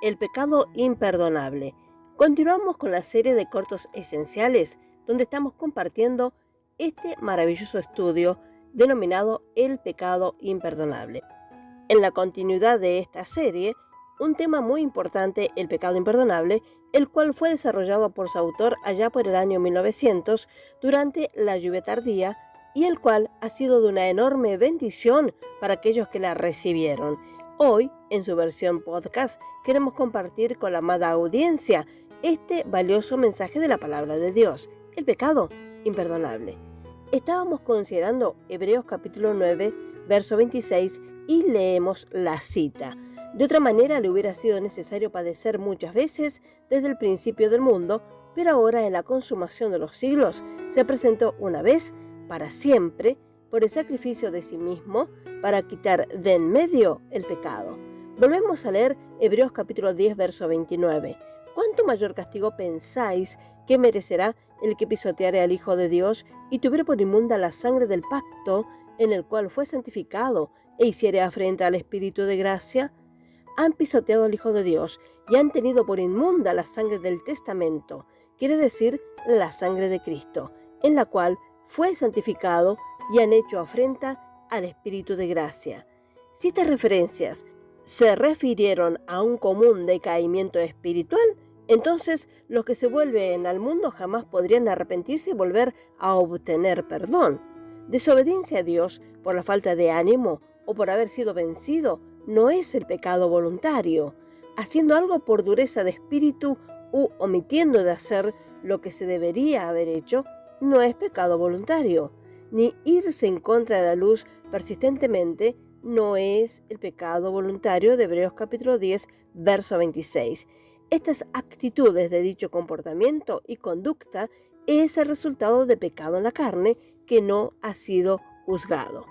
El pecado imperdonable. Continuamos con la serie de cortos esenciales, donde estamos compartiendo este maravilloso estudio denominado El pecado imperdonable. En la continuidad de esta serie, un tema muy importante, el pecado imperdonable, el cual fue desarrollado por su autor allá por el año 1900 durante la lluvia tardía y el cual ha sido de una enorme bendición para aquellos que la recibieron. Hoy, en su versión podcast, queremos compartir con la amada audiencia este valioso mensaje de la palabra de Dios, el pecado imperdonable. Estábamos considerando Hebreos capítulo 9, verso 26 y leemos la cita. De otra manera le hubiera sido necesario padecer muchas veces desde el principio del mundo, pero ahora en la consumación de los siglos se presentó una vez para siempre por el sacrificio de sí mismo para quitar de en medio el pecado. Volvemos a leer Hebreos capítulo 10, verso 29. ¿Cuánto mayor castigo pensáis que merecerá el que pisoteare al Hijo de Dios y tuviere por inmunda la sangre del pacto en el cual fue santificado e hiciere afrenta al Espíritu de gracia? Han pisoteado al Hijo de Dios y han tenido por inmunda la sangre del testamento, quiere decir la sangre de Cristo, en la cual fue santificado y han hecho afrenta al Espíritu de gracia. Si estas referencias se refirieron a un común decaimiento espiritual, entonces los que se vuelven al mundo jamás podrían arrepentirse y volver a obtener perdón. Desobediencia a Dios por la falta de ánimo o por haber sido vencido no es el pecado voluntario. Haciendo algo por dureza de espíritu u omitiendo de hacer lo que se debería haber hecho no es pecado voluntario. Ni irse en contra de la luz persistentemente no es el pecado voluntario de Hebreos capítulo 10, verso 26. Estas actitudes de dicho comportamiento y conducta es el resultado de pecado en la carne que no ha sido juzgado.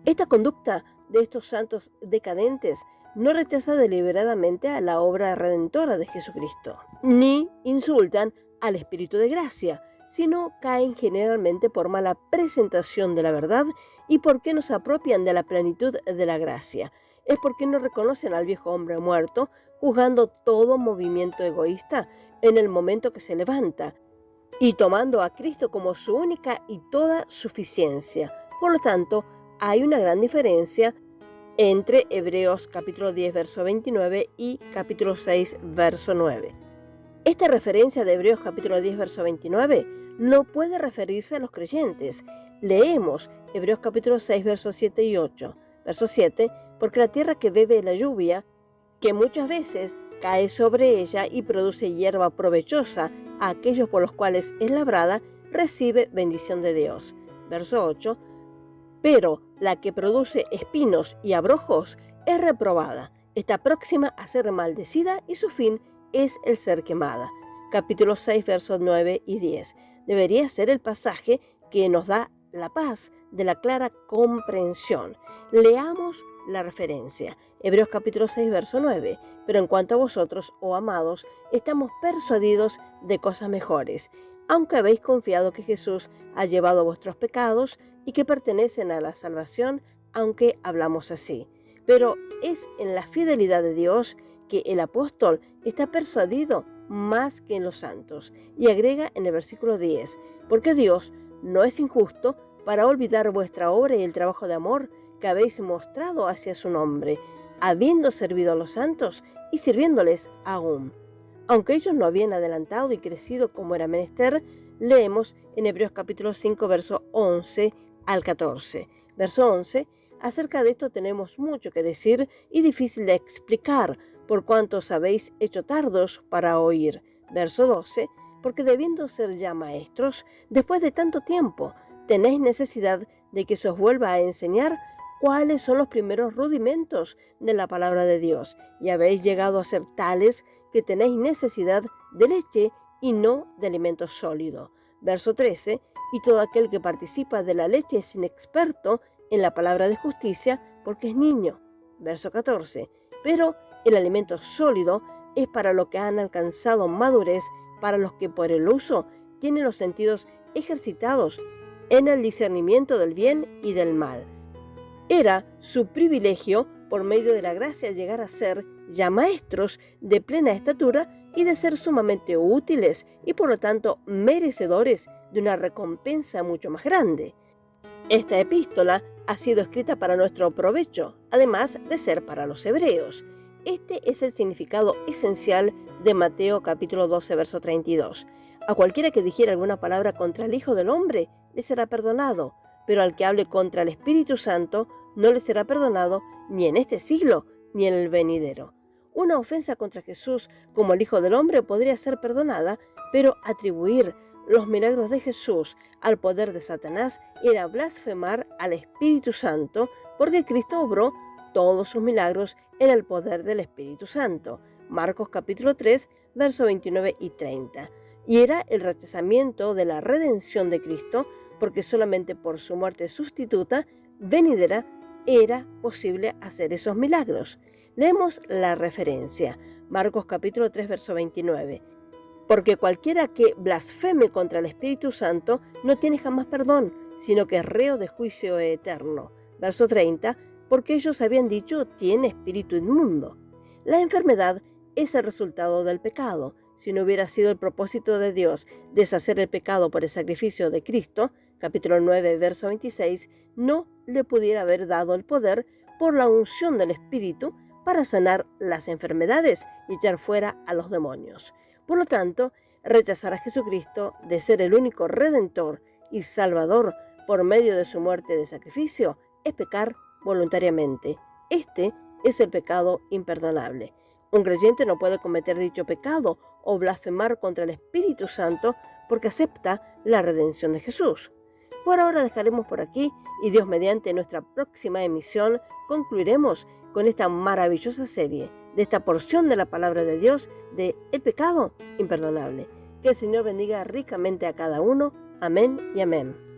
Esta conducta de estos santos decadentes no rechaza deliberadamente a la obra redentora de Jesucristo, ni insultan al Espíritu de gracia, sino caen generalmente por mala presentación de la verdad y porque no se apropian de la plenitud de la gracia. Es porque no reconocen al viejo hombre muerto, juzgando todo movimiento egoísta en el momento que se levanta, y tomando a Cristo como su única y toda suficiencia. Por lo tanto, hay una gran diferencia entre Hebreos capítulo 10, verso 29 y capítulo 6, verso 9. Esta referencia de Hebreos capítulo 10, verso 29 no puede referirse a los creyentes. Leemos Hebreos capítulo 6, versos 7 y 8. Verso 7, porque la tierra que bebe la lluvia, que muchas veces cae sobre ella y produce hierba provechosa a aquellos por los cuales es labrada, recibe bendición de Dios. Verso 8, pero la que produce espinos y abrojos es reprobada, está próxima a ser maldecida y su fin es el ser quemada. Capítulo 6, versos 9 y 10. Debería ser el pasaje que nos da la paz de la clara comprensión. Leamos la referencia. Hebreos capítulo 6, verso 9. Pero en cuanto a vosotros, oh amados, estamos persuadidos de cosas mejores, aunque habéis confiado que Jesús ha llevado vuestros pecados y que pertenecen a la salvación, aunque hablamos así. Pero es en la fidelidad de Dios que el apóstol está persuadido más que en los santos. Y agrega en el versículo 10, porque Dios no es injusto para olvidar vuestra obra y el trabajo de amor que habéis mostrado hacia su nombre, habiendo servido a los santos y sirviéndoles aún. Aunque ellos no habían adelantado y crecido como era menester, leemos en Hebreos capítulo 5, verso 11 al 14. Verso 11, acerca de esto tenemos mucho que decir y difícil de explicar, por cuanto os habéis hecho tardos para oír. Verso 12, porque debiendo ser ya maestros, después de tanto tiempo, tenéis necesidad de que se os vuelva a enseñar cuáles son los primeros rudimentos de la palabra de Dios, y habéis llegado a ser tales que tenéis necesidad de leche y no de alimento sólido. Verso 13, y todo aquel que participa de la leche es inexperto en la palabra de justicia porque es niño. Verso 14, pero el alimento sólido es para los que han alcanzado madurez, para los que por el uso tienen los sentidos ejercitados en el discernimiento del bien y del mal. Era su privilegio por medio de la gracia, llegar a ser ya maestros de plena estatura y de ser sumamente útiles y por lo tanto merecedores de una recompensa mucho más grande. Esta epístola ha sido escrita para nuestro provecho, además de ser para los hebreos. Este es el significado esencial de Mateo capítulo 12, verso 32. A cualquiera que dijera alguna palabra contra el Hijo del Hombre, le será perdonado, pero al que hable contra el Espíritu Santo, no le será perdonado ni en este siglo ni en el venidero. Una ofensa contra Jesús como el Hijo del Hombre podría ser perdonada, pero atribuir los milagros de Jesús al poder de Satanás era blasfemar al Espíritu Santo, porque Cristo obró todos sus milagros en el poder del Espíritu Santo. Marcos capítulo 3, versos 29 y 30. Y era el rechazamiento de la redención de Cristo, porque solamente por su muerte sustituta venidera era posible hacer esos milagros. Leemos la referencia, Marcos capítulo 3, verso 29. Porque cualquiera que blasfeme contra el Espíritu Santo no tiene jamás perdón, sino que es reo de juicio eterno. Verso 30, porque ellos habían dicho, tiene espíritu inmundo. La enfermedad es el resultado del pecado. Si no hubiera sido el propósito de Dios deshacer el pecado por el sacrificio de Cristo, capítulo 9, verso 26, no le pudiera haber dado el poder por la unción del Espíritu para sanar las enfermedades y echar fuera a los demonios. Por lo tanto, rechazar a Jesucristo de ser el único Redentor y Salvador por medio de su muerte de sacrificio es pecar voluntariamente. Este es el pecado imperdonable. Un creyente no puede cometer dicho pecado o blasfemar contra el Espíritu Santo porque acepta la redención de Jesús. Por ahora dejaremos por aquí y Dios mediante nuestra próxima emisión concluiremos con esta maravillosa serie de esta porción de la palabra de Dios de el pecado imperdonable. Que el Señor bendiga ricamente a cada uno. Amén y amén.